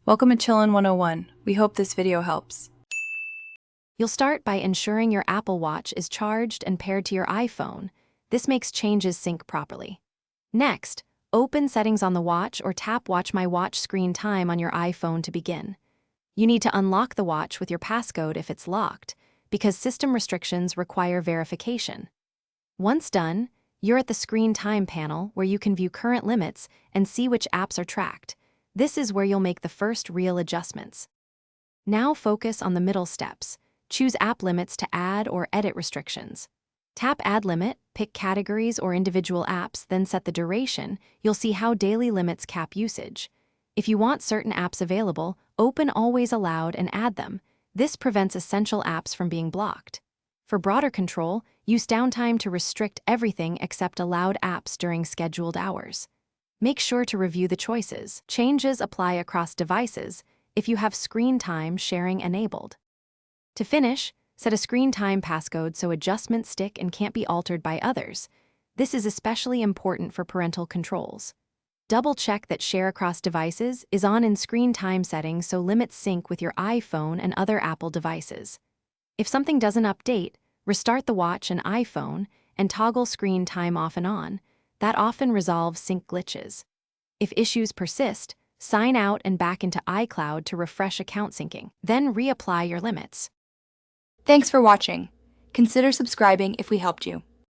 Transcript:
Welcome to Chillin' 101. We hope this video helps. You'll start by ensuring your Apple Watch is charged and paired to your iPhone. This makes changes sync properly. Next, open Settings on the watch or tap Watch My Watch screen time on your iPhone to begin. You need to unlock the watch with your passcode if it's locked, because system restrictions require verification. Once done, you're at the Screen Time panel where you can view current limits and see which apps are tracked. This is where you'll make the first real adjustments. Now focus on the middle steps. Choose app limits to add or edit restrictions. Tap Add Limit, pick categories or individual apps, then set the duration. You'll see how daily limits cap usage. If you want certain apps available, open Always Allowed and add them. This prevents essential apps from being blocked. For broader control, use downtime to restrict everything except allowed apps during scheduled hours. Make sure to review the choices. Changes apply across devices if you have screen time sharing enabled. To finish, set a screen time passcode so adjustments stick and can't be altered by others. This is especially important for parental controls. Double-check that Share Across Devices is on in screen time settings so limits sync with your iPhone and other Apple devices. If something doesn't update, restart the watch and iPhone and toggle screen time off and on. That often resolves sync glitches. If issues persist, sign out and back into iCloud to refresh account syncing. Then reapply your limits. Thanks for watching. Consider subscribing if we helped you.